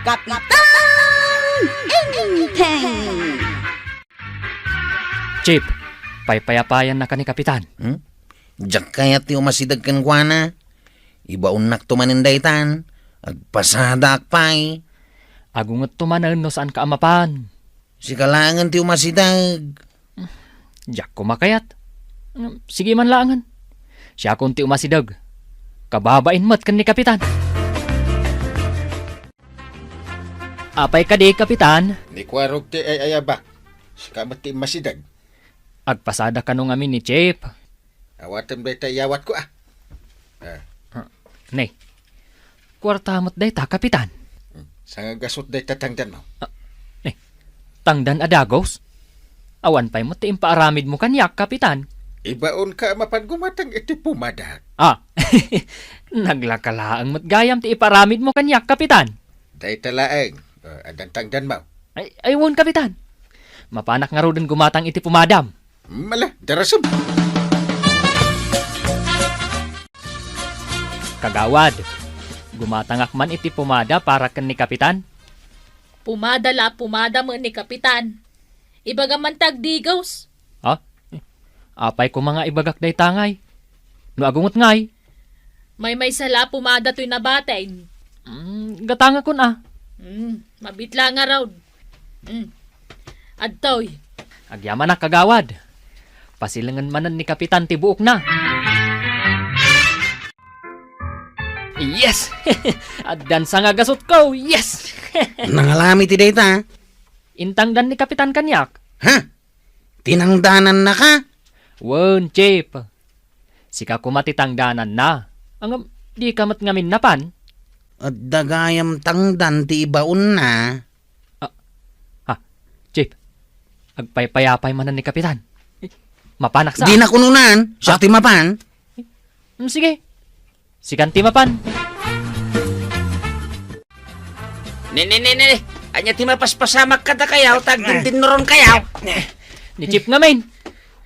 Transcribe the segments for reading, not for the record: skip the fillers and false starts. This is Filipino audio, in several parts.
Kapitan Inteng! Chip, paypayapayan na ka ni Kapitan. Diyak kayat yung masidag kan kuana. Ibaon nak tumanindaytan. Agpasada akpay. Agungot tumanan no saan ka amapan. Si kalangan ti umasidag. Diyak kumakayat. Sige man laangan. Siya kung ti umasidag. Kababain mat kan ni Kapitan. Apay ka di, Kapitan. Ni kwarog ti ay ayaba. Sikamat ti masidag. Agpasada ka nung amin ni Chip. Awatan ba tayo yawat ko Nay, kwartamot day ta, Kapitan. Sa gasot day tatangdan mo. Nay, tangdan adagos. Awan pa'y mo ti impaaramid mo kanyak, Kapitan. Ibaon ka mapan gumatang iti pumadag. Naglakalaang matgayam ti iparamid mo kanyak, Kapitan. Day talaeng. Adang tangdan mo. Aywon, Kapitan. Mapanak nga rodan gumatang iti pumadam. Mala, darasam. Kagawad, gumatangak man iti pumada para ken ni Kapitan. Pumada mo ni Kapitan. Ibaga man tagdigos. Apay ko mga ibagak day tangay. No agungot ngay. May sala pumada to'y nabatay. Gatanga kun Mabitla nga raw. Adtoy. Agyaman na kagawad. Pasilangan manan ni Kapitan tibuok na. Yes! Addan sa nga gasot ko, yes! Nangalami ti dayta. Intangdan ni Kapitan kanyak. Ha? Tinangdanan na ka? Won, Chip. Sika kumatitangdanan na. Ang di kamat ngamin napan. At dagayam tangdan ti ibaon na. Chip, agpaypayapay manan ni Kapitan. Mapanak sa... Di na kununan. Siya ti mapan. Sige. Sikan ti mapan. Ne. Anya ti mapaspasamak kada kayaw, tagdin noron kayaw. Ni Chip ngamin.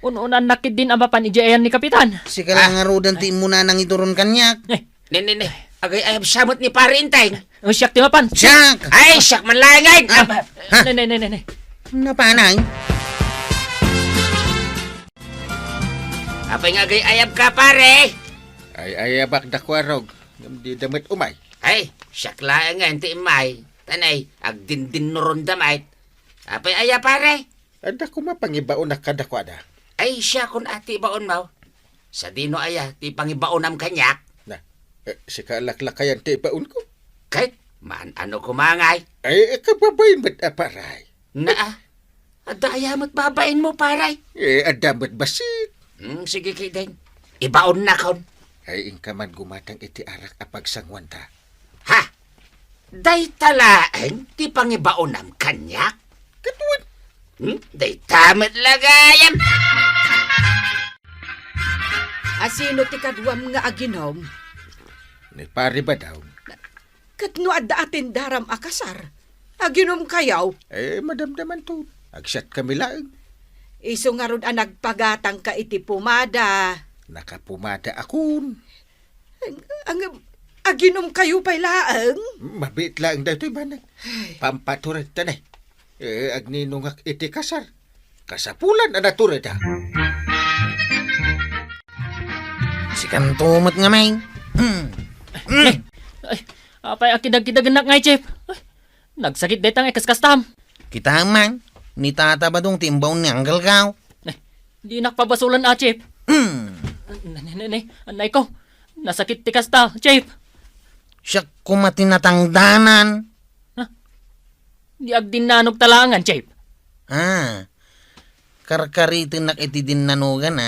Ununan nakid din ang mapan ijayan ni Kapitan. Si kalangarudan ti muna nang ituron kanyak. Ne. Agay ayab samot ni pare intay. Siyak ti mapan. Siyak! Ay, siyak man langay. Ne. Napanay? Apay nga agay ayab ka pare. Ay ayabak da kwarog. Di damit umay. Ay, siyak lang nga inti imay. Tanay, agdindin noron damay. Apay ayab pare. Ada ko mapangibaon na kada kwada. Ay, siya kun ati baon mo. Sa dino aya, ti pangibaonam kanyak. Si kalaklakayan ti ibaon ko. Kahit, man ano kumangay. Ay, kababayin ba't aparay? Ada ayamat babain mo paray. Adamat basit. Sige kideng. Ibaon na kon. Ay, ingka man gumatang iti arak apag sangwanta. Ha? Day talaeng ti pangibaonam kanyak? Katuan. Day tamat lagayam. Asino ti kadwam nga aginom? Ni pare ba daw? Katno adda atin daram akasar. Aginom kayaw. Madamdaman to. Agsyat kami lang. Iso nga ron ang nagpagatang ka iti pumada. Nakapumada akon. Ang aginom kayo pa'y laang. Mabit lang daw ito'y manang. Pampaturat tanay. Agninungak iti kasar. Kasapulan na naturat ha. Si kantumot nga may. Apay akidag-kidag ngay, Chip. Nagsakit detang ikaskastam. Kita man. Ni tata ba dong timbaon ni Anggal Kaw? Di nakpabasulan Chip. Anay ko. Nasakit ti kasta, Chip. Siya kumatinatangdanan. Di agdinanog talangan, Chip. Karkaritin nak iti din nanugan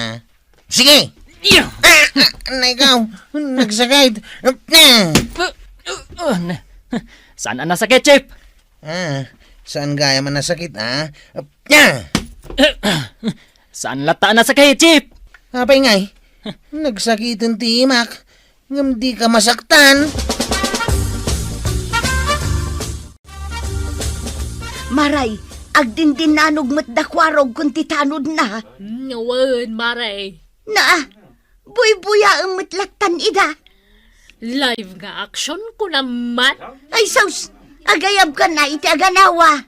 Sige! Anay Kaw, nagsakit. Saan ang nasakit, Chip? Saan gaya man nasakit, Saan lata nasakit, Chip? Apay ngay, nagsakitin ti imak. Ngam di ka masaktan. Maray, agdindin nanog matdakwarog kung titanod na. Ngawan, maray. Na, buy-buya ang matlaktan ida. Live nga action ko naman. Ay, saus, Agayab ka na iti aganawa.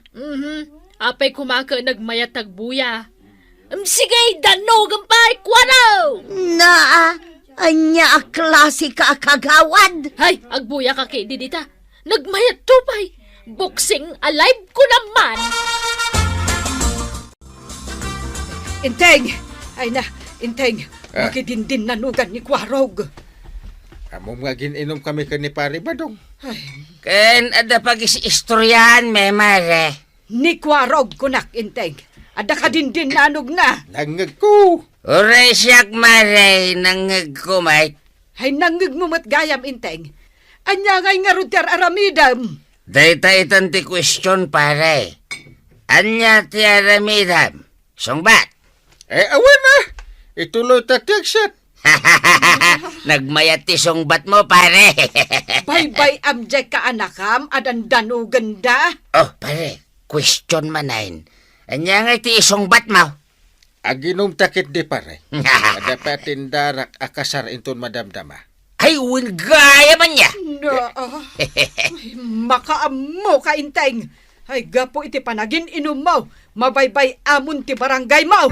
Apay kumaka nagmayatag buya. Sige, danog ang pay, kwaraw! Na, anya a klase ka kagawad. Hay, agbuya ka kay didita. Nagmayat tupay. Boxing alive ko naman. Inteng! Ay na, Inteng. Makidindin nanugan ni Kwarog. Amo nga gininom kami ka ni Pare Badong. Ken, ada pag-istoryahan, me, mare. Ni Kwarog kunak, Inteng. Ada ka dindin nanog na. Nangag ko. Uray siyak, mare, nangag ko, mate. Ay nangig mo matgayam, Inteng. Anya ngay nga ruter aramidam. Dayta itan ti question, pare. Anya ti aramidam. Songbat. Awan na. Ituloy ta shot. Nagmayat ti songbat mo, pare. Bye-bye amjay ka anakam, adan danugan da. Oh, pare, question manayin. Anya nga ti songbat mo? Aginom takit di Pare. Ada patindarak akasar inton madamdama. Ay, gaya man niya. No, makaamo ka, Inteng. Ay gapo iti panagin inom mo. Mabaybay amon ti barangay mo.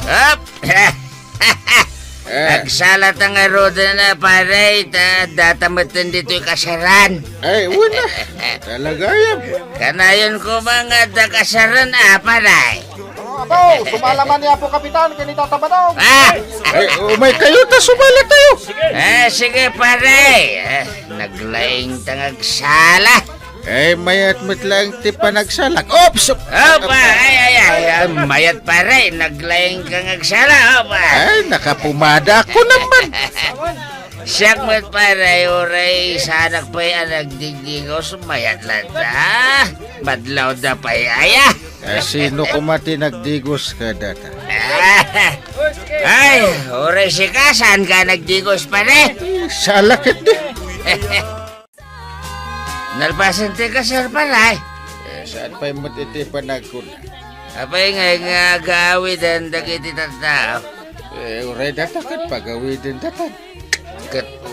Up! Nagsalat ang aroda na, pare. Datamatan dito'y kasaran. Ay, wala. Talagayam. Kanayon ko mga kasaran, pare. Apo, sumalaman niya po kapitan, kinita tabadaw. Ay, umay kayo ta sumala tayo. Sige, pare. Naglaing tangag sala. Ay, mayat mo't lang ti panagsalak. Ops! Opa, ay, mayat pare. Naglaing kang agsala, opa. Ay, nakapumada ko naman. Siyak mo't pare, uray, sanak pa'y nagdigdigos, mayat lang ta. Madlaw da pa'y aya. Sino kumati nagdigos ka data? Ay, uray si ka, saan ka nagdigos pare? Salakit di. Nalpasan ti ka, sir, pare. Saan pa'y mo't iti panagkuna? Apay nga gawi dan dagiti tatao. Uray data kan pagawi din data.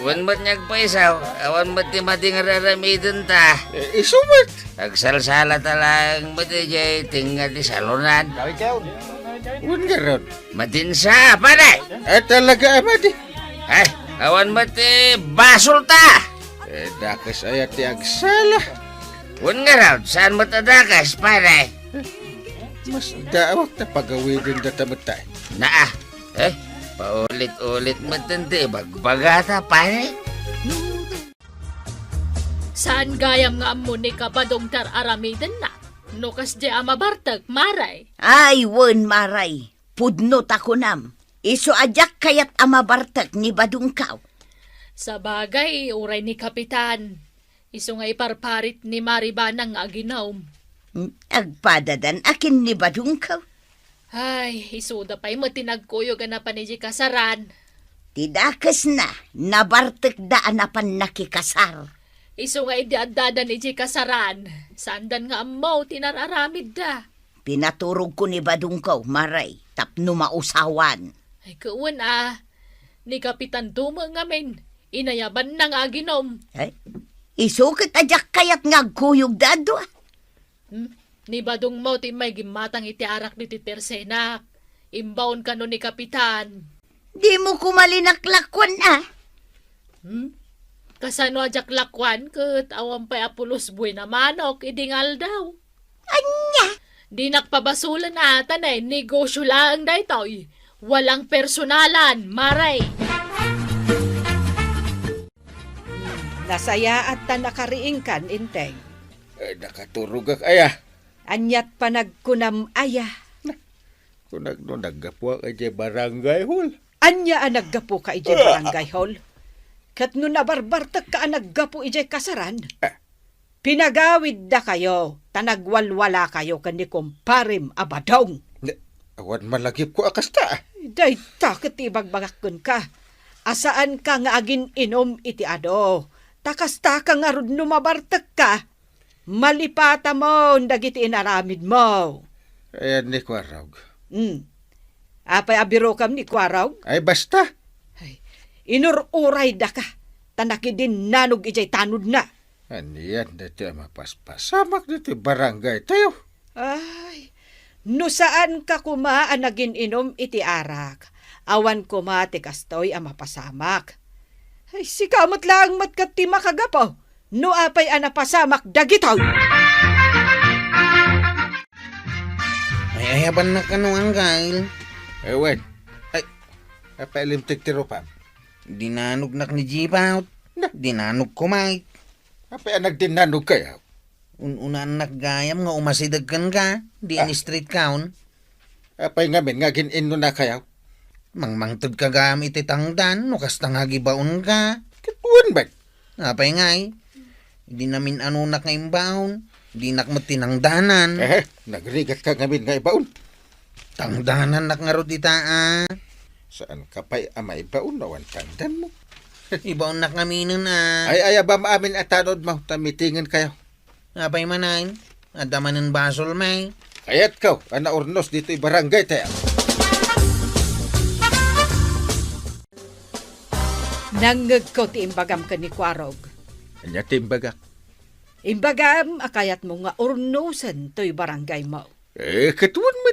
Wan mo't nyagpaisaw, awan mo't ti mading raramidin ta. Isumat. Agsalsala talang mo't ijay tinga ti salunan. Kawin kayo. Un garon. Madinsa, pare. Talaga amadi. Ay, awan mo't ti basol ta. Dakas ayat ti agsala. Wan nga raw, saan mo't adakas, pare? Mas daawak na pagawi din data matay. Naa, paulit-ulit mo't tanti, bagbagata, pare. Saan gayam nga amo ni kabadong tar aramidan na? Nukas di amabartag, maray. Ay, wen maray. Pudnot ako nam. Iso ajak kayat amabartag ni Badungkaw. Sa bagay, uray ni Kapitan. Iso nga iparparit ni Maribanang aginaw. Agpadadan akin ni Badungkaw. Ay, isuda pa'y matinagkuyo ganapan ni kasaran. Tidakas na, nabartek daan apan nakikasar. Iso nga idiadada ni kasaran. Sandan nga amaw tinararamid da. Pinaturog ko ni Badungkaw, maray, tapno mausawan. Ay, kawan ni Kapitan Tuma nga men. Inayaban na nga ginom. Ay, isukit ajak kayat nga kuyog dado. Ni Badong mo ti may gimatang iti arak ni Titersenak. Imbaon ka no ni Kapitan. Di mo kumalinaklakwan Kasano ajak lakwan ket awan pa'y apulos buhay na manok idingal daw. Anya? Di nakpabasulan atan negosyo lang daytoy. Walang personalan, maray. Nasaya at ta nakariingkan, Inteng. Nakaturog ak aya. Anyat panagkunam aya. Kung naggapuak ay barangay hall. Anya ang naggapo ka ijay barangay hall. Kat no nabarbartak ka ang naggapo ijay kasaran. Pinagawid da kayo. Tanagwalwala kayo kani kumparim abadong. Awan malagip ko akasta. Day takot ibagbagakon ka. Asaan ka nga agin inom iti ado. Takasta ka nga rod numabartak ka. Malipata mo dagiti inaramid mo. Ayan ni Kwarog. Apay abiro kam ni Kwaraw. Ay basta. Inururay da ka. tanaki din nanog ijay tanod na. Aniyan dito mapaspasamak dito barangay tayo. Ay, no saan ka kumaan naging inom iti arak, awan kuma ti kastoy ang mapasamak. Ay, sikamot lang matkat ti makagapaw, no apay ang napasamak dagitaw. Ay, ayaban na kano ang kail. Ewan. Ay, apailimtig tiro pa. Dinanog nak ni Jipaut. Dinanog kumay. Apay ang nagdinanog kayo. Unaan naggayam nga umasidag ka. Di ani street count. Apay ngamin nga ginin na kayo. Mangmangtod ka gamit itangdan. No kasta nga gibaon ka. Kituan ba? Apay ngay. Di namin ano nak ngayong baon. Di nak matinangdanan. Nagrigat ka ngamin nga ibaon. Tangdanan nak nga rodita Saan ka pa'y amay baon nawan tangdan mo? Ibaon nak kami nun Ay ba maamin at tanod mo, tamitingin kayo. Apay manayin. Adaman ng basol may. Kayat ka, ana ornos dito'y barangay tayo. Nangag ko ti imbagam ka ni Kwarog. Anya timbagak. Imbagam, akayat mo nga urnosan to'y barangay mo. Katuan mo.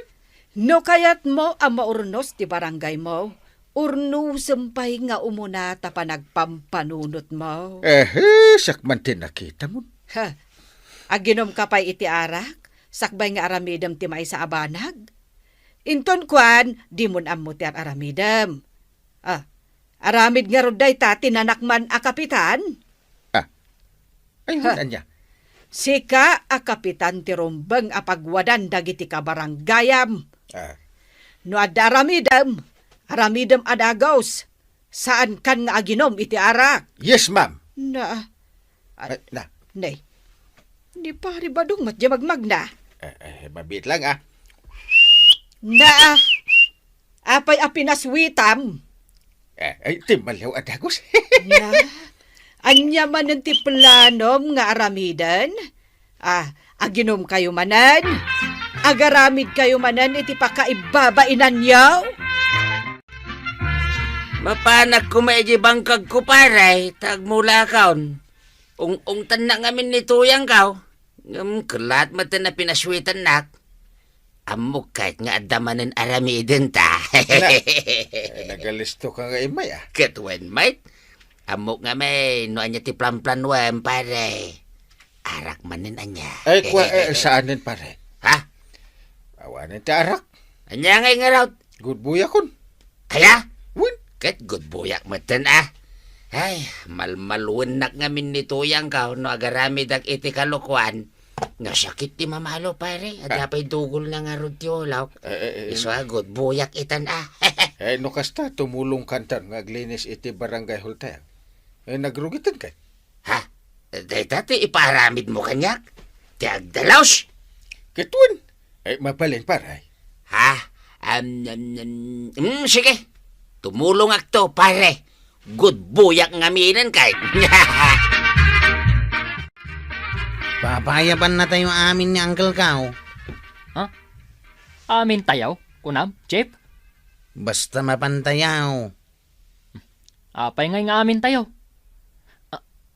No kayat mo ang maurnos ti barangay mo, urnosem pay nga umuna ta panagpampanunot mo. Sakman tinakita mo. Ha, aginom ka pa'y iti arak, sakbay nga aramidem ti may sa abanag. Inton kwan, di mon ammo ti aramidem. Aramid nga roday ta tinanakman a kapitan. Ay, anya. Sika a kapitan ti rumbeng a pagwadan dagiti kabaranggayam. No adda aramidem adagos, saan kan nga aginom iti arak? Yes, ma'am. Na, Na. nay, di pa ribadong matya magmagna. Mabit lang Na, apay apinaswitam. Ay, timalaw adagos. Na, anya man ti planom nga aramidan. Aginom kayo manan. Agaramid kayo manan iti pakaibabainan yaw. Mapanak ko maiji bangkag ko paray, tagmula kaon. Ungtan na ngamin ni tuyang kaw. Kelat mata na pinaswitan nak. Amok kahit nga adamanin aramidin ta. Nagalisto ka nga imay Ketwen mate. Amok nga may no anya ti plan-plan wem pare. Arak manin anya. Ay, saanin pare? Ha? Awanin ti arak. Anya ngay nga raw. Good boy akon. Kaya? Win. Ket good boyak meten Ay, malmalwen nak ngamin ni tuyang kaw no agarami dag iti kalukuan. Nga sakit ti mamalo pare. Adapay dugol na nga rod ti olaw. Iso good boyak itan No kasta tumulong kantan nga aglinis iti barangay hall tayo. Nagrugitan kay. Ha? Dati iparamid mo kanyak? Ti agdalaws? Kituan. Mapalin paray. Ha? Sige. Tumulong akto, pare. Good buyak ngaminan kay. Papayaban na tayo amin ni Uncle Kao. Amin tayaw, kunam, Chip. Basta mapantayaw. Apay ngay nga amin tayo.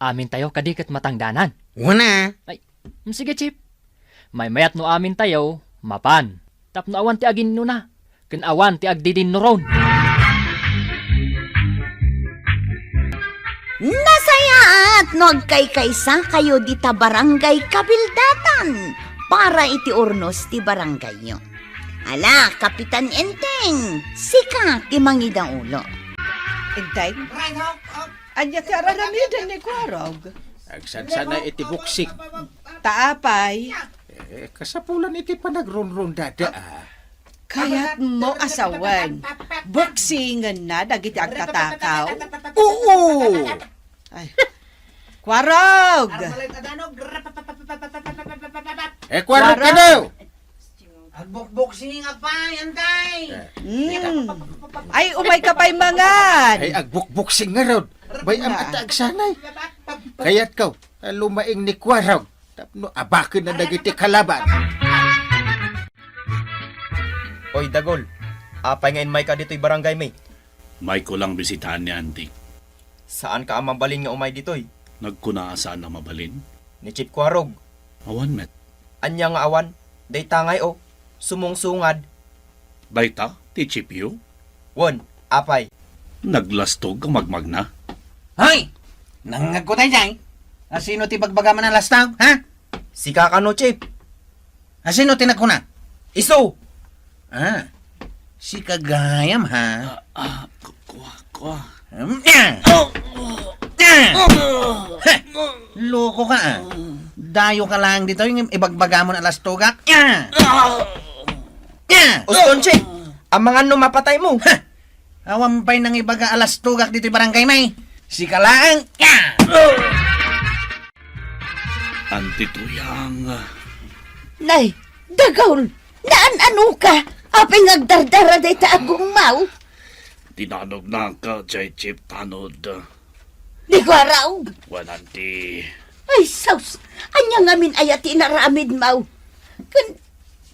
Amin tayo kadikat matangdanan. Wana. Sige, Chip. May mayat no amin tayo, mapan. Tapno awan ti agin no na. Kinawan ti agdidin no ron. Nasaya at nagkay-kaysa kayo dita barangay kabildatan para iti urnos ti barangay nyo. Ala, Kapitan Enteng, sika ti mangidang ulo. Intay, anya ti aramidan ni Kwarog. Agsansana iti buksik. Taapay, Kasapulan iti panagron-ron dada kayat mo asawan. Buksingan na dagiti agtatakaw. Oo! Ay, Kwarog! Kwarog ka daw! Agbukbuksing apay, antay. Ay, umay ka pa'y mangan. Ay, agbukbuksing nga rod. Bay ang atag sanay. Kaya't kaw, lumaing ni Kwarog. Tapno, abakin na nagiti kalaban. Oy, Dagol. Apay ngayon may ka dito'y barangay, may. May ko lang bisitahan ni Auntie. Saan ka amang balin nga umay ditoy? Nagkunaan na mabalin. Ni Chip Kwarog. Awan met. Anya nga awan. Day tangay o. Sumungsungad. Dayta, ti Chipyo. Won, apay. Naglastog ang magmagna. Hoy! Nangag ko tayo dyan. Sino ti bagbagaman ng lastaw, ha? Sika ka no, Chip. Sino tinagkuna? Iso! Si Kagayam, ha? Kwa. Loko ka, ah. Dayo ka lang dito yung ibagbaga mo na lastogak. Uston, Chip. Ang mga mapatay mo. Awampay nang ibaga alastugak dito yung barangay may. Si Kalaan. Antituyang. Nay, dagaw, naan-ano ka? Apay ngagdardara day taagong mau. Tinanog na ka, Jay Chip Tanod. Di ko araw. Wananti. Ay, saus. Anya nga min ayati naramid mau.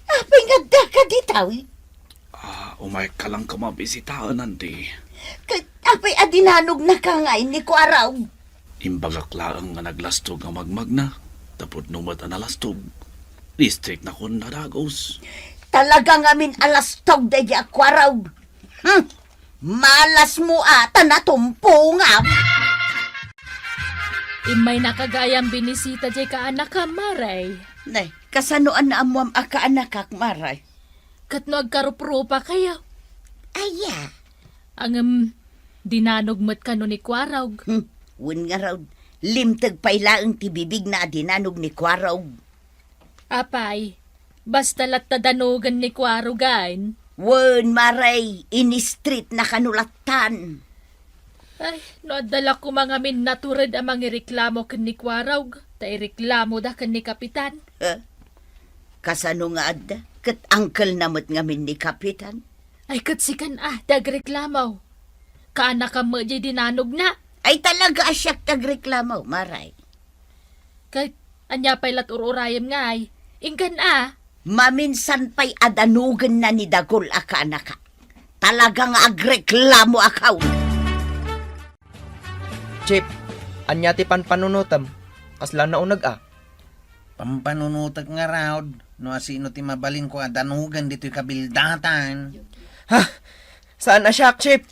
Apay ngagdaka ditaw. Umay ka lang ka mabisitahan, nanti. Apay adinanog na kangay ni ko araw. Imbagak laang nga naglastog ang magmagna. Tapos numat ang nalastog. District na kun nadagos. Talaga nga min alastog day ako araw. Malas mo ata na tumpo nga. Imay nakagayang binisita jay ka anak ka, Maray. Nay, kasanoan na amuam aka anak kak maray. Katno agkarupropa kayo. Aya. Ang dinanog mo't ka no ni Kwarog. Wun nga raw, limtag pailaang tibibig na adinanog ni Kwarog. Apay, basta latadanugan ni Kwarogan. Wun, maray, ini-street na kanulatan. Ay, noadala ko mga min natured ang mga reklamo kan ni Kwarog. Tay reklamo da kan ni Kapitan. Kasano nga adda, kat angkel namot ngamin ni Kapitan. Ay, katsikan dagreklamaw. Kaanak ka mo di dinanog na. Ay talaga asyak tagreklamo, maray. Kahit anya pa'y latururayam nga ay. Ingkan Maminsan pa'y adanugan na ni Dagol aka anaka. Talagang agreklamo akaw. Chip, anya ti panpanunutam. Kasla na unag Pampanunutak nga raw. No asino ti mabalin ko adanugan dito yung kabildatan. Saan na siya, Chip?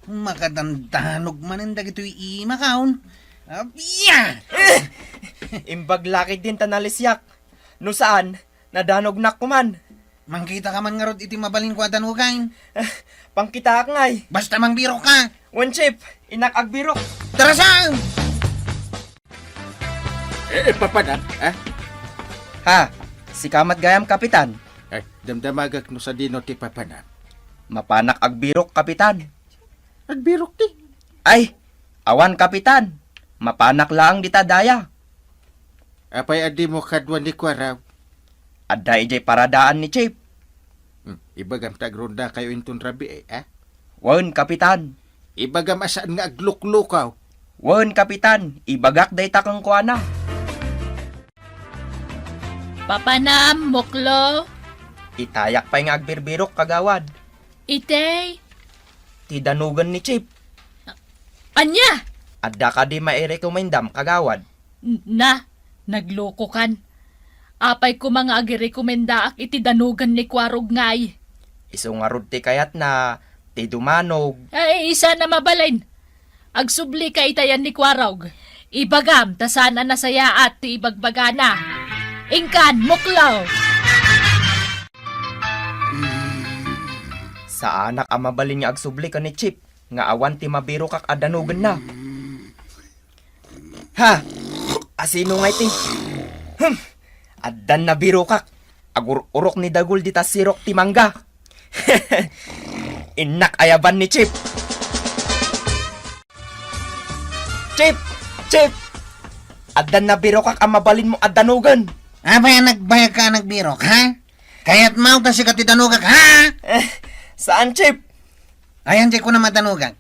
Makadandanog maninda gito yung ima kaon. Abya! Imbag laki din tanalisyak. No saan, nadanog na kuman. Mangkita ka man nga rod iti mabalin ko adanugan. Pangkita ka ngay. Basta mangbiro ka. One Chip, inakagbirok. Tarasang! Papanan, ha? Ha, si Kamat Gayam, Kapitan. Damdamagak no sa dino ti papanan. Mapanak agbirok, Kapitan. Nagbirok ti. Ay, awan, Kapitan. Mapanak lang dita daya. Apay adi mo kadwan ni Kwaraw. Adda ijay paradaan ni Chip. Ibagam tagronda kayo intun rabi ha? Wan, Kapitan. Ibagam asaan nga agluklukaw. Wan, Kapitan. Ibagak day takang kuana. Papanam, moklo. Itayak pa nga agbirbirok kagawad. Itay. Tidanugan ni Chip. Anya? Adda ka di mairekomendam kagawad. Na, nagloko kan. Apay ko mga agirekomendaak iti danugan ni Kwarog ngay. Iso nga rod ti kayat na ti dumanog. Ay, isa na mabalain. Agsubli ka itayan ni Kwarog. Ibagam, tasana na saya at ti ibagbagana. Ingkan, muklaw. Sa anak ang mabalin nga agsubli ka ni Chip. Nga awan ti mabiro kak adanugan na. Ha? Asino nga iti? Adan na biro kak. Agur-urok ni Dagul dita sirok ti mangga. Inak ayaban ni Chip. Chip! Chip! Adan na biro kak ang mabalin mo adanugan. Abay, nagbayag ka nagbiro, ha? Kaya't mau kasi katitanugak, ha? Saan, Chip? Ayan, di ko na matanugak.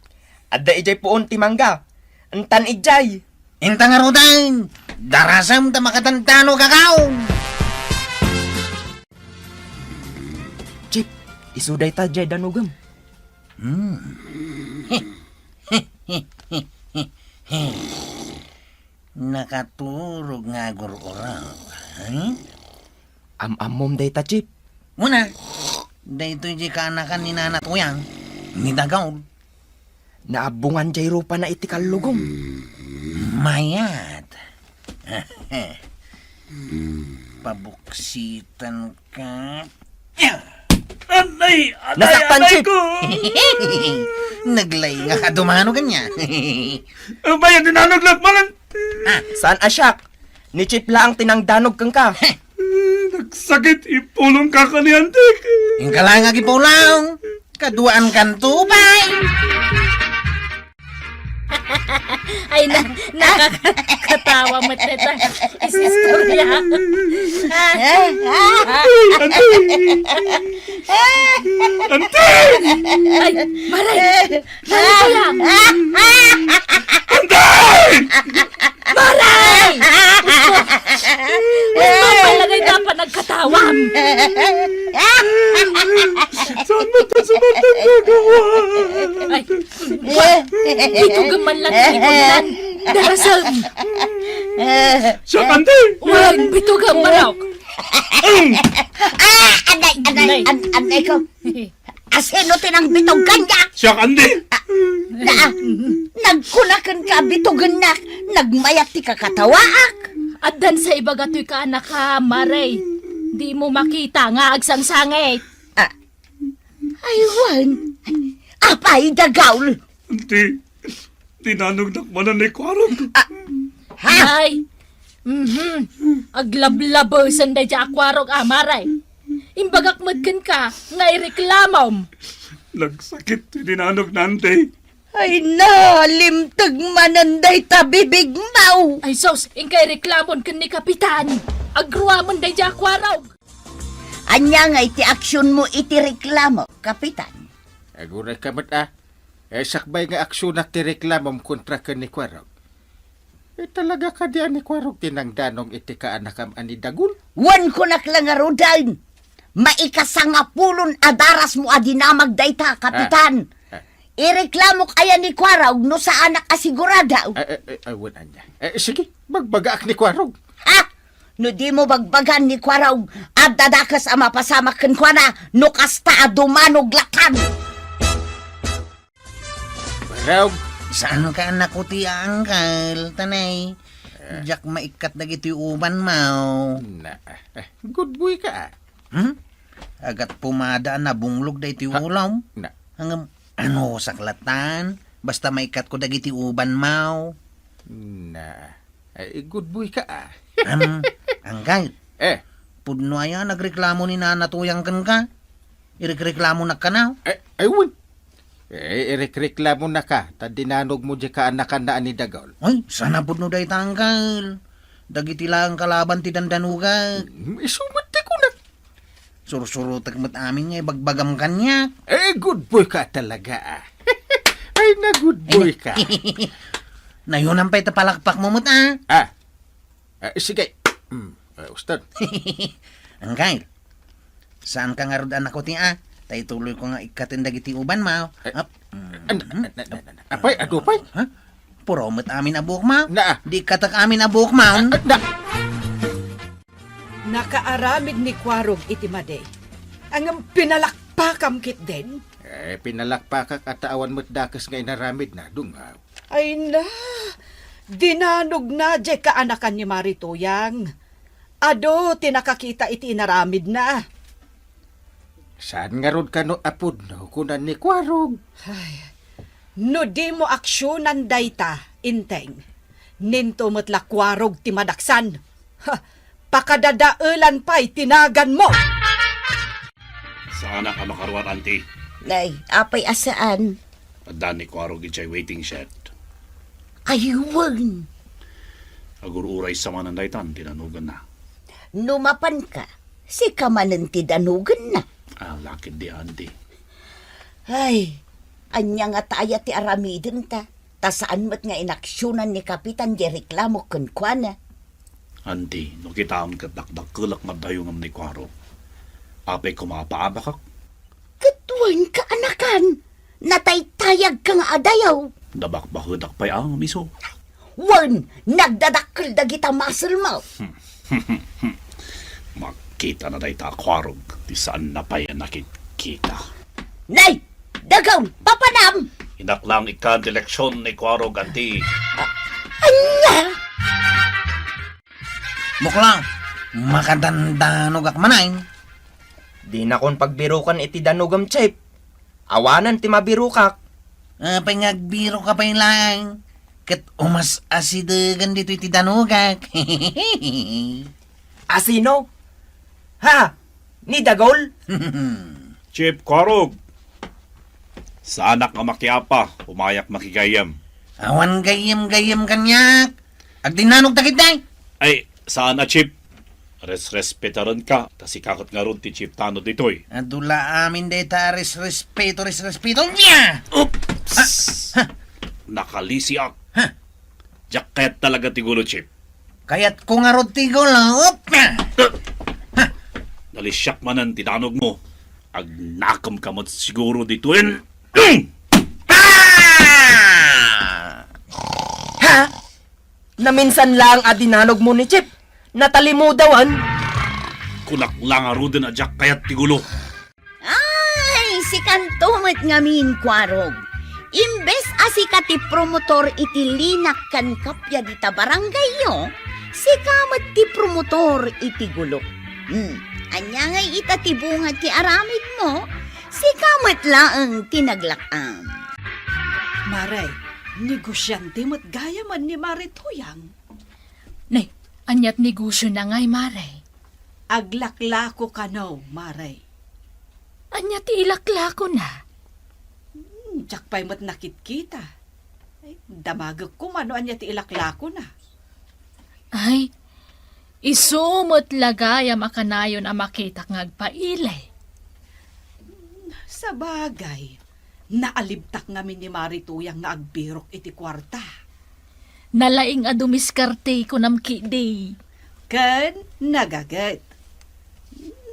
Adda ijay puon ti mangga. Antan ijay. Intang arudan! Darasam ta makatantano kakaw! Chip, isuday ta jay danugam. Nakaturog nga guro-oraw. Am-amom dayta, Chip. Muna, dahito yung kaanakan ni Nana Tuyang, ni Dagaw. Naabungan jay rupa na iti kalugom. Mayat. Pabuksitan ka. Anay! Nasaktan, Chip! Naglay nga ka dumano kanya. Bayan dinanog lagmanan! Saan asyak? Ni Chip lang tinangdanog kang ka. Nagsakit ipulong ka kaniantik! Yung kalangag ipulaw, kaduaan kan tubay. Ay, nakakatawa mo teta. Isistorya. Ay, Maray! Maray ko lang! Maray! Mapalagay dapat nagkatawam. Saan mo ito sumantang gagawa? Ay, dito gaman lang ibunan. Darasam. Siya kante! Wag, bitugang manok. Anay ko. Asino tinang bitog kanya? Siya kante! Nagkunakan ka bitogan na. Nagmayat ti kakatawaak. At dan sa iba gato'y ka anak ka, Maray. Di mo makita nga agsangsangit. Aywan. Apay dagawl. Ante, tinanog nakmanan ni Kwarog. Ay, aglablabosan da dya akwarog, Maray. Imbagak madkan ka, nga ireklamom. Nagsakit tinanog na ante. Ay na, limtag mananday tabibig mau. Ay sos, ingkay reklamon kan ni Kapitan. Agruamon da dya akwarog. Anya nga iti aksyon mo iti reklamo, Kapitan. Aguray ka mat sakbay nga aksyon na tireklamom kontra ka ni Kwarog. Talaga ka diyan ni Kwarog tinangdanong iti kaanakam ani Dagul? Wan ko naklangarudan. Maikasangapulon adaras mo adinamag dayta, Kapitan. Ireklamo kaya ni Kwarog no sa anak asigurada. Wala niya. Sige, magbaga ni Kwarog. Ha? No di mo bagbagan ni Kwarog at dadakas ang mapasamak kan kwa na no kasta adumanog lakan. Kwarog, Saan ka anak ko ti Uncle, tanay? Jak maikat na gito yung uban mo. Good boy ka. Agat pumada na bunglog da iti ulaw. Na. Hanggang ano saklatan, basta maikat ko da giti uban mo. Good boy ka. Uncle, pudno aya nagreklamo ni Nana Tuyang kan ka? Ireklamo na ka na? Ayun. Ireklamo na ka. Tadinanog mo di ka anakan na ani Dagol. Ay, sana pudno da itangkal. Dagiti lang kalaban ti dandanuga. Isumati ko na. Sursuro takmat amin nga bagbagam kanya. Good boy ka talaga. Ay na good boy ka. Na yun ang pa'y tapalakpak mo mo Sige. Ustad. Angkay, saan ka nga rod anak ko ti Tay tuloy ko nga ikatindag iti uban mo. Apay, adupay. Puromot amin abuk mo. Na. Di katak amin abuk mo. Nakaaramid ni Kwarog iti maday. Ang pinalakpakam kit den. Pinalakpakak at awan mo't dakas nga inaramid na dungaw. Ay na, dinanog na di kaanakan ni Marituyang. Ado, tinakakita iti inaramid na. Saan nga rod ka no apod no kunan ni Kwarog? Ay, no di mo aksyonan dayta, inteng. Ninto mo't Kwarog ti madaksan. Pakadadaelan pa'y tinagan mo. Sana ka makaruat, auntie. Ay, apay asaan? Adan ni Kwarog ichay waiting shed. Aywan. Agururay sa manandaytan, tinanugan na. Numapan ka, si kamanan ti danugan na. Lakid di, auntie. Ay, anya nga taya ti aramidin ta. Ta saan mo't nga inaksyonan ni Kapitan di reklamo kun kwa na. Auntie, no kitaon kat dakdakulak madayong ni Kwarog. Apay kumapaabakak. Katuan ka anakan. Nataytayag ka nga adayaw. Dabak bahudak pa'y ang miso. Wan, nagdadakkel dagita muscle mo. Makita na dayta kwarog, ti saan na pa yan nakikita. Nay, dagaw, papanam. Inaklang ikan direksyon ni kwarog anti. Anya? Muklang, makadandanog ak manay. Di na kon pagbirukan iti danugam, Chip. Awanan ti mabirukak. Pangagbiro ka pa yung lang. Kat umas asidagan dito iti danugak. Asino? Ha? Ni Dagol? Chip kwarog. Sa anak nga makiapa, umayak makigayam. Awan gayam-gayam kanyak. Agdinanog takit day. Ay, saan na Chip? Respetaran ka, tas ikakot nga ron ti Chip Tano ditoy. Adula amin deta respeto niya. Oops! Nakalisi ak. Jacket talaga ti gulo, Chip. Kaya't kung arod tigo lang. Nalisyak manan tinanog mo. Agnakam ka mo siguro ditoin. Ha? Naminsan lang adinanog mo ni Chip. Natalimudawan. Kunak lang arudan a jak kayat ti gulo. Ay, si kantumot ngamin, Kwarog. Imbes asika ti promotor iti linak kan kapya dita barangay yo, si kamat ti promotor iti gulok. Anya ngay ita ti bunga ti aramid mo, si kamat laang tinaglakam. Maray, negosyante mo't gaya man ni Marituyang. Nay, anyat negosyo na ngay, Maray. Aglaklako ka no, Maray. Anyat ilaklako na. Tsak pa'y mo't nakit-kita. Ay, damagag ko mano anya ti ilaklako na. Ay, isumot lagay makanayon ang makita ngagpailay. Sa bagay, naalibtak ngamin ni Marituyang nga agbirok iti kwarta. Nalaing adumiskarte ko namkidi. Kan nagagat.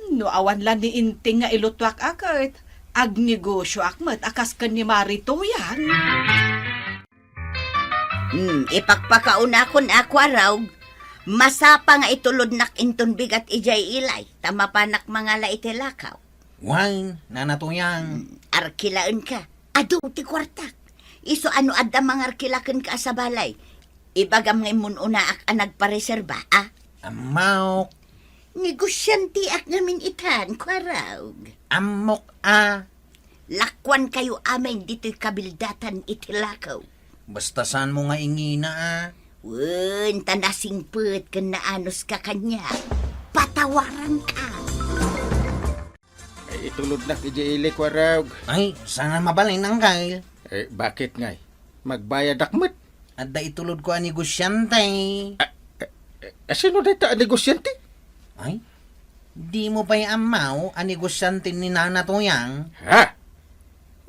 No awan lang ni Inting nga ilutwak akit. Agnegosyo akmat akas kan ni Marituyang. Ipagpakaunakon ako araw, masapa nga itulod nak inton bigat ijay ilay, tama pa nak mga laitilakaw. Wine, nanatuyang. Arkilaan ka, adu ti kwartak. Iso ano adda mga arkilakan ka sa balay. Ibagam ngay mununa ak anag pareserba, ah? Amok. Negosyanti ak ngamin itan, Kwarog. Amok Lakwan kayo amin dito'y kabildatan itilakaw. Basta saan mo nga ingina Wen, tanasing put kan naanos ka kanya. Patawaran ka. Ay, itulod na kiji ili, Kwarog. Ay, sana mabalin ang kay. Bakit ngay? Magbayad akmat. Adda itulod ko ang negosyante. Sino dito ang negosyante? Ay, di mo pa'y amaw ang negosyante ni nanatuyang. Ha?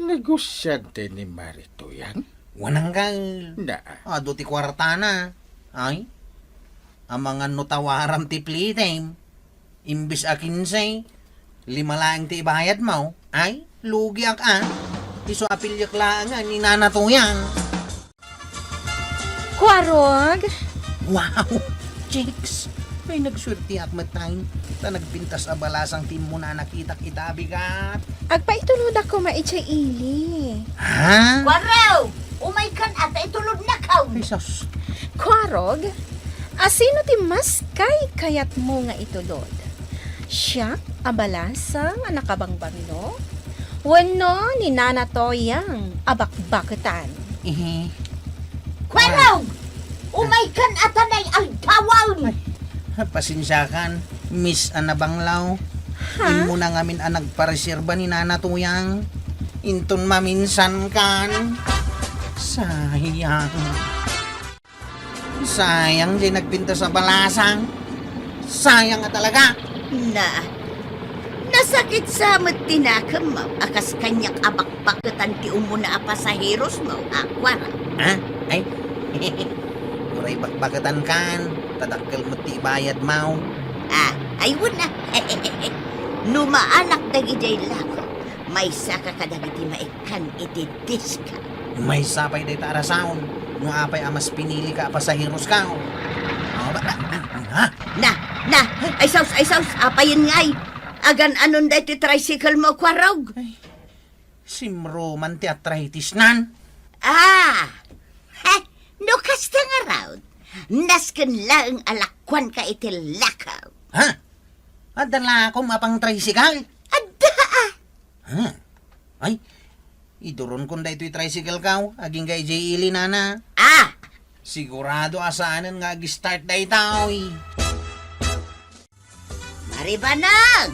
Negosyante ni Marituyang? Wanang kay. Na. Ado ti kwarta na. Ay, ang mga notawaram ti plitem. Imbis akin say, 5 lang ti ibayad mo. Ay, lugi ak Iso apilyak lang ni nanatuyang. Kwarog? Wow, chicks. May nagswerte ak matay. Ta nagpintas a balasang team mo na nakita kita bigat. Agpaitulod ako maichay ili. Ha? Kwaraw! Umay kan ata itulod na kaw. Jesus. Kwarog? Asino ti mas kayat mo nga itulod? Siya, abalasang nakabangbang no? Wano ni Nana Toyang abakbaketan. Kwaraw! Umay kan ata na'y agtawang. Pasensya kan, Miss Anabanglaw. Ha? Imo na ngamin ang nagpareserba ni Nana Tuyang. Inton maminsan kan. Sayang. Sayang di nagpinta sa balasang. Sayang nga talaga. Nasakit sa matinakam mo. Akas kanyak abakbaketan ti umuna a pasaheros mo. Kwaraw. Ha? Ay? Muray bakbakatan kan. Tadakkel mo ti bayad mo. Ayun na. Numaanak dagijay lako. May saka kadagiti maikan iti diska. May sapay day tarasaon. no apay amas pinili ka pasahiros ka. Ha? Na, ay saus, apayin ngay. Agan anon da iti tricycle mo, Kwarog? Simroman ti arthritis nan. No kasta nga raw. Nasken lang alakwan ka iti lakaw. Ha? Adala ko mapang tricycle. Adda! Ha? Ay, iduron ko da ito'y tricycle ka. Aging kay J. Ili nana. Sigurado asaanan nga ag-start da itaw. Maribanang!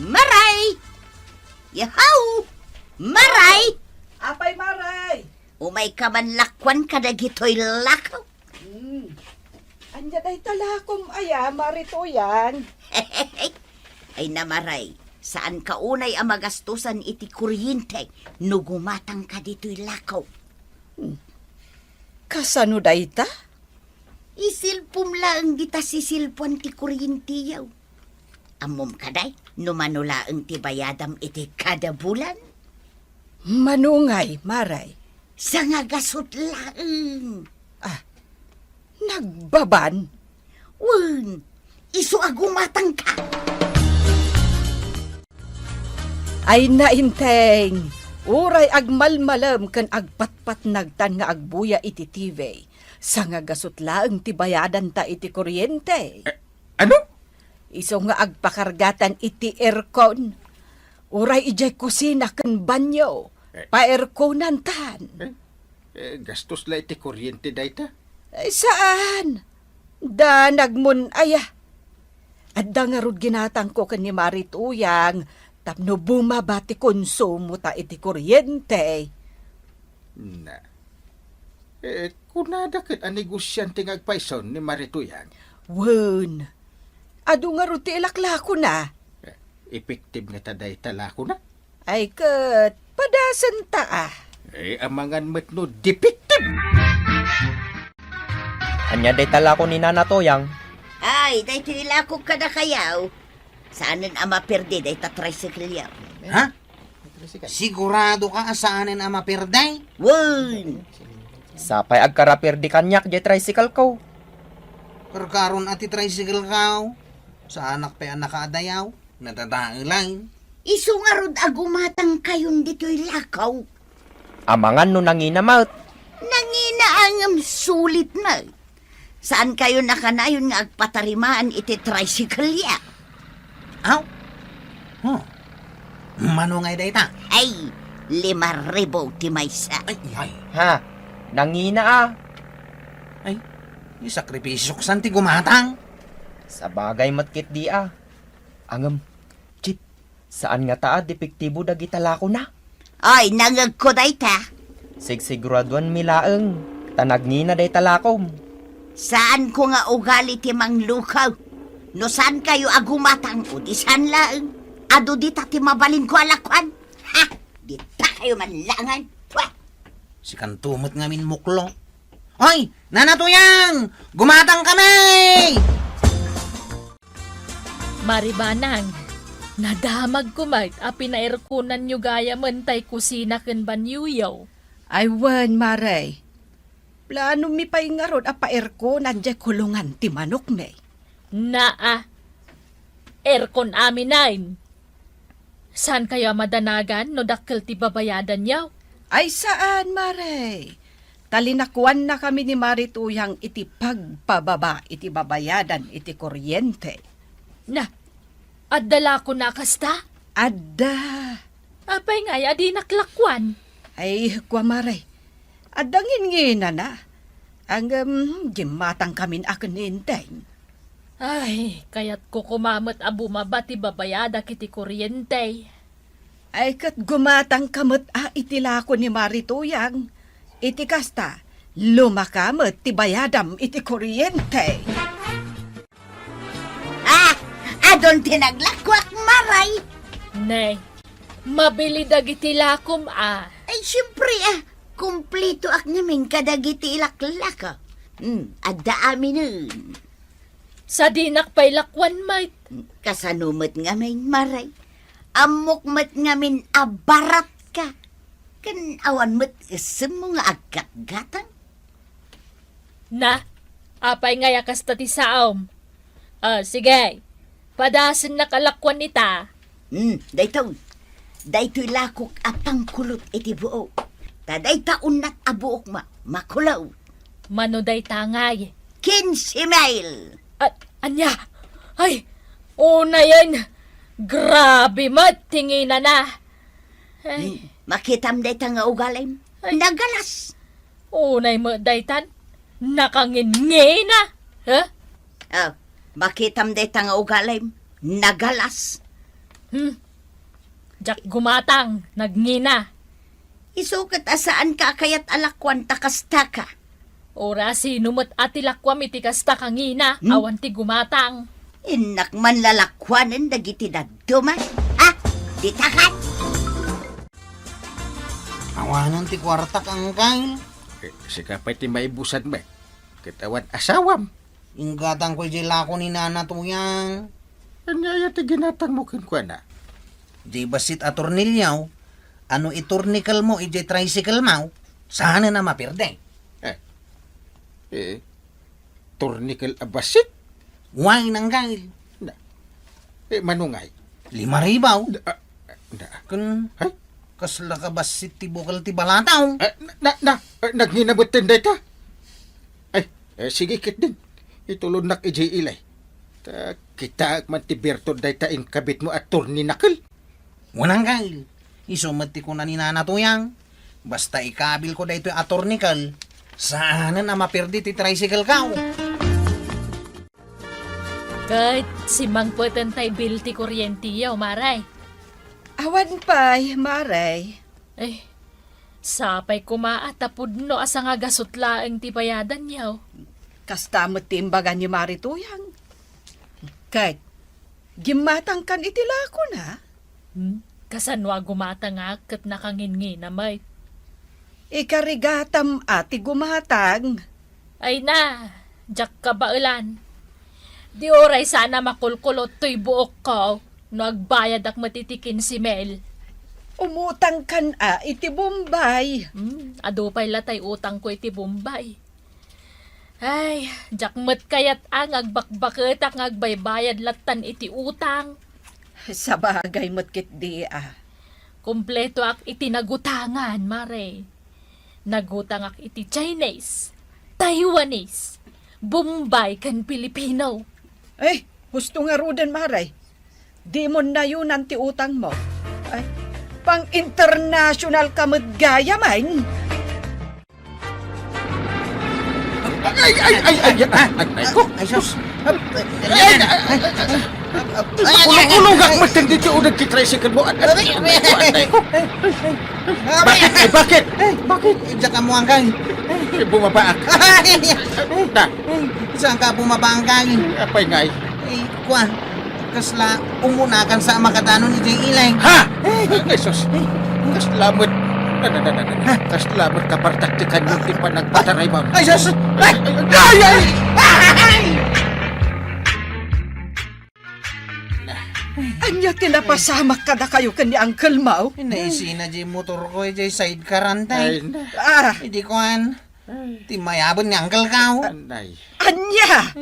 Maray! Yahaw! Maray! Apay maray! Umay ka man lakwan ka na gito'y lakaw. Anya day talakom aya, marituyan. Ay namaray, saan ka unay ang magastusan iti kuryente no gumatang ka dito'y lakaw? Kasano day ta? Isilpum lang dita sisilpuan ti kuryente yaw. Amom kaday, no manulaang ti bayadam iti kada bulan. Manungay, maray. Sa nga gasot laeng. Nagbaban? Wen, iso agumatang ka. Ay nainteng, uray agmalmalam kan agpatpat nagtan nga agbuya iti TV. Sa nga gasot laeng ti bayadan ta iti kuryente. Ano? Iso nga agpakargatan iti aircon. Uray ijay kusina kan banyo. Pa-airconan tan. Gastos la iti kuryente day ta. Ay, saan? Da nagmun aya. Adda nga rod ginatang ko kan ni Marit Uyang, tapno bumabati konsumo ta iti kuryente. Na. Kunada ket ang negosyante nga agpaison ni Marituyan. Wen, adu nga rod ti ilaklako na. Epektive nga taday talako na. Ay kat, padasan ta Amangan met no defective. Anya day tala ko ni Nana Toyang. Ay, dahito ilakog ka na kayaw. Saanan ang maperde dahi ta tricycle yaw? Ha? Sigurado ka asaanan ang mapirday? Wen! Sapay agkarapir di kanyak di tricycle ko. Karkaron ati tricycle ka. Sa anak pa anak adayaw. Natatailay. Iso nga rod agumatang kayon dito'y lakaw. Amangan no nanginamat. Nanginaangam sulit na. Saan kayo nakanayon nga agpatarimaan iti tricycle ya? Aw? Mano ngay day ta? Ay, 5,000 ti maysa. Ay. Ha? Nangina Ay, isakripisyo kasan ti gumatang. Sa bagay matkit di Angam, Chip, saan nga taa depektibo dagitala ko na? Ay, nangag ko day ta. Sigsiguraduan milaeng, tanagnina day talakom. Saan ko nga ugali ti manglukaw? No saan kayo agumatang o di saan laeng? Ado di ta ti mabalin ko alakwan? Ha? Di ta kayo manlangan? Si kantumot nga min muklo. Hoy, nanatuyang! Gumatang kami! Maribanang, nadamag kumait a pinairkunan nyo gaya mentay kusina ken banyuyaw. Ay wen, maray. Plano mi pa'y nga rod pa-aircon nandiyan kulungan ti manok me. Aircon aminain. Saan kaya madanagan no dakkel ti babayadan yaw? Ay saan, maray? Talinakuan na kami ni Marituyang iti pagpababa iti babayadan iti kuryente. Addala ko na kasta? Adda. Apay nga adi naklakwan. Ay, kwa maray. Adangin ngina na. Ang gimatang kamin akin ninteng. Ay, kaya't ko kumamot a bumaba ti babayada kiti kuryente. Ay kat gumatang kamot itila ko ni Marituyang. Iti kasta, lumakamot ti bayadam iti kuryente. Adon tinaglakwak maray. Nay, mabili dagiti lakom Ay, siyempre kumplito ak namin kadagiti ilaklaka. Adda amin nun. Sa dinak pa'y lakwan, mate. Kasanumot nga may maray. Amok-mat nga min abarat ka. Kan awan mo't isem mo nga agkat-gatang. Na, apay nga yakas ta ti saom. Sige, padasin na kalakwan nita. Daytoy lakok apang kulot iti buo. Taday taon na't abuok makulaw. Manuday tangay. 15 mile. Anya, ay, una yan. Grabe mat, tingina na. Ay, Makitam day nga ugalim. Nagalas. unay mo daytan. Nakangin-ngay na. Ha? Makitam day nga ugalim. Nagalas. Jak gumatang, nagngina. Isukat asaan ka kayat alakwan takasta ka. Ora sinumot atilakwam iti kasta kangina, awan ti gumatang. Inak man lalakwanan dagiti daduma. Ha? Ditakat? Awanan ti kwarta kang kail. Sikapay ti maibusan ba? Kitawan asawam. Inggatang ko jay lako ni nana tuyang. Anyaya ti ginatang mo kinkwa na. Jay basit a tornilyaw. Ano iturnikal mo, ijay tricycle mo. Sana na mapirde. Turnikal abasit. Huwag nang kail. Manungay. 5,000. Kun, Ay? kasla ka basit ti bukal ti balataw. Nagninabutin day ta. Sige kit din. Itulod nak ijay ilay. Kita man ti Berto day ta in kabit mo at turninakal. Wanang kail. Isumati ko na ni nana tuyang. Basta ikabil ko dayto atornikal. Sana na mapirdi ti tricycle ka. Kahit si Mang Potentay bil ti kuryente yaw, maray. Awan pa'y, maray. Eh, sapay kumaatapod no asa nga gasutlaang ti bayadan yaw. Kastamot timbagan ni Marituyang. Kahit, gimatang kan itilako na. Kasanwa gumatang kat nakangin na may. Ikarigatam ati gumatang. Ay na, jak kabailan. Di oray sana makulkulot to'y buok ko. Nagbayad ak matitikin si Mel. Umutang kan iti Bombay. Adupay latay utang ko iti Bombay. Ay, jakmet kayat ang agbakbakit ang agbaybayad latan iti utang. Sa bagay mo't kit di Kompleto ak iti nagutangan, mare. Nagutang ak iti Chinese, Taiwanese, Bombay kan Pilipino. Ay, gusto nga rudan, maray. Di mo na yun ang ti utang mo. Ay, pang-international ka magaya man. Ay, sus. Kulong-kulong mo tindi ti unag ti tricycle mo. Bakit? Bakit? Diyan ka mo ang kail. Bumabaak. Saan ka bumaba ang kail? Apay ngay. Kwa, kasla umunakan sa makatanon ni Jay Ilay. Ha? Ay, sus. Kaslamot. Kaslamot ka partaktikan mo ti pa nagpataray mo. Ay, sus! Anya tinapasamak ka na kayo kan ni Uncle Mau? Naisi na Jay motor ko, Jay sidecar antay. Hindi ko an. Timayabon ni Uncle Kao. Anya!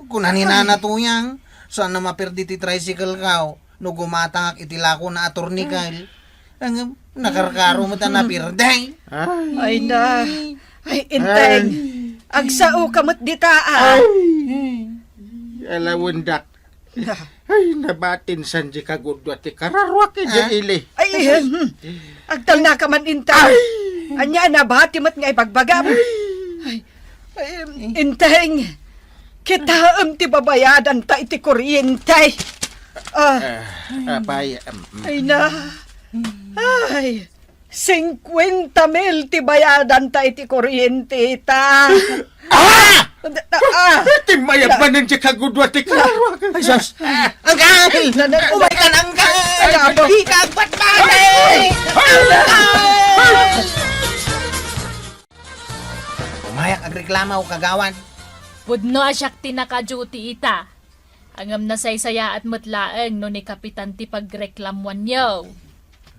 Kunanin na natuyang. Saan na mapirdi ti tricycle Kao? No gumatang ak itilako na atornikal. Nakarkaro mo ta napirday. Ay na. Ay, inteng. Agsao kamot ditaan. Alawundak. Ay, nabatin san di kagudwa ti kararwak ili. Ay, agtal na ka man inteng. Anya na bahati mo't nga ipagbagam. Ay, inteng. Kita ti babayadan ta iti kuryente. Abay. Ay na. Ay, 50,000 ti bayadan ta iti kuryente ta. Timayab man di kagudwa ti kararwak. Ay, sus! Angkal! Umay ka na, Angkal! Ikagpat bagay! Umayak agreklama o kagawan. Pudno asyak tinaka-duty ita. Angam na saysaya at matlaeng no ni Kapitan ti pagreklamwan yaw.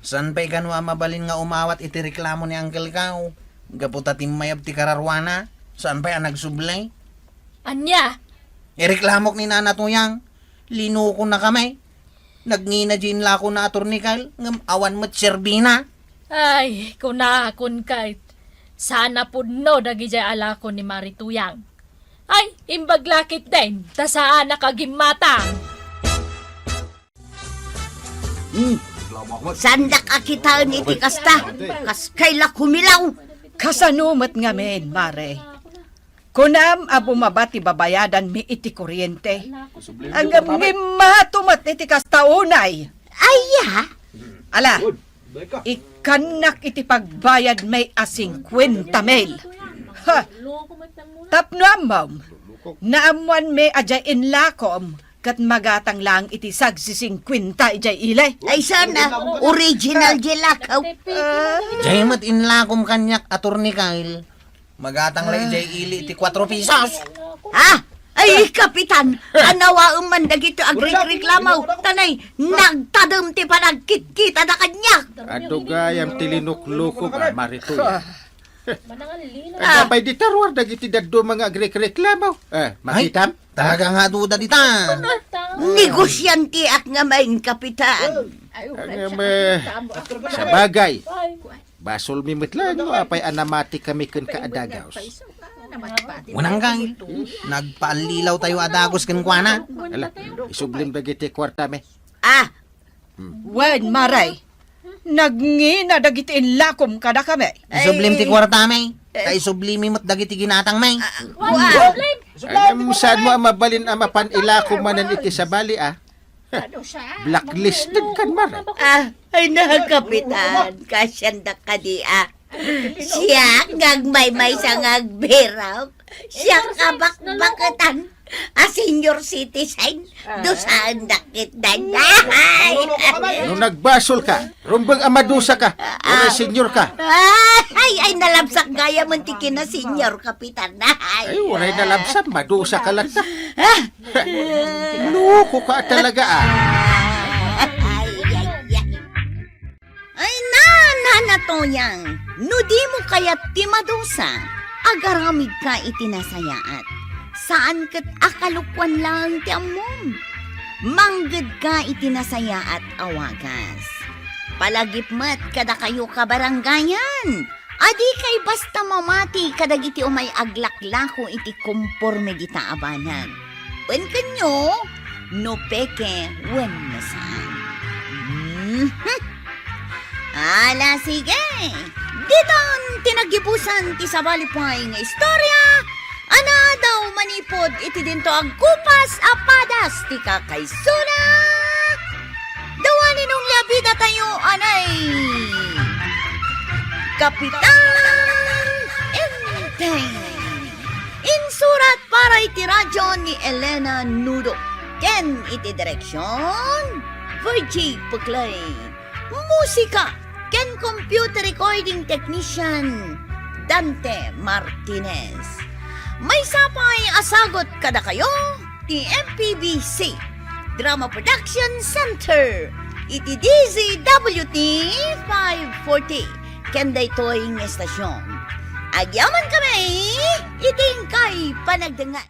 San pa'y kanwa mabalin nga umawat iti reklamo ni Uncle Kao? Gaputa timayab ti kararwana? Saan pa yan nagsublay? Anya, Ireklamok ni Nana Tuyang. Linuko na kami. Nagngina din la ko na atornikal. Ngam awan mo't serbina. ay, kunakon kahit sana punno dagi jay alako ni Marituyang. Ay, imbaglakit din, ta saan nakagimatang. Sandak akitaan iti kasta. Kas kaila kumilaw. Kasanumat nga men, Mare. Kunam abo mabati babayadan mi iti kuryente. Ang matumat iti kastaunay. Aya, Ala, ikanak iti pagbayad may asing 50 mil. Ha, tapno amam, naamuan may ajay inlakom, kat magatang lang iti sagsi 50 ijay ilay. ay sana, original jelakaw. Jay mat inlakom kanyak atornikal. Magatang la ijay ili ti 4 pesos. Ha? Ay, kapitan, anawa man dagito agreklamaw. Tanay, nagtadam ti panagkit-kita na kanya. Adugayam tilinukluko ka, Marituya. Abay di tarwar dagiti daddo mga agreklamaw. Makitam? Talaga nga duda dita. Negosyanti at nga maing kapitan. Sa bagay, basol mimit lang, no? Apay anamati kami kun kaadagaws. Unang kang, nagpaalilaw tayo adagos kan kuana. Ala, isublim dagiti kwarta me. Ah, Wen, Maray, nagngina dagiti inlakom kada kami. Isublim ti kwarta may. Kay sublimi mo't dagiti ginatang may. Saan mo ang mabalin ang mapanila kumanan iti sa bali, ah? Blacklisted kan, Mara. ay na kapitan, kasyandak ka di Siya ngagmay-may sa ngagbiraw. Siya kabak-bakatan. Senior citizen. Dusaan dakit na. Nung nagbasol ka, rumbang amadusa ka, o senior ka. Ay, nalabsak gaya mantikin na senior kapitan. Ay, waray nalabsan, madusa ka lang na. Loko ka talaga, ah. Ay, nanatoyang. No di mo kaya't ti madusa, agaramid ka itinasayaat. Saan kat akalukwan lang ti amom? Manggad ka itinasayaat awagas. Palagip mat kada kayo kabaranggayan. Adi kay basta mamati kadag iti umay aglaklako iti kumporme dita abanag. Wen kanyo, no peke wen nasaan. Ala, sige. Diton tinagibusan ti sabalipay nga istorya. Ana daw manipod iti dinto ang kupas apadas ti kakaysuna. Dawani nung labida tayo anay. Kapitan Enteng. Insurat para iti radyo ni Elena Nudo. Ken iti direksyon Virgie Puklay. Musika ken computer recording technician Dante Martinez. May sapay asagot kada kayo ti MPBC Drama Production Center iti DZWT 540 kenday toying estasyon. Agyaman kami iting kay panagdangan.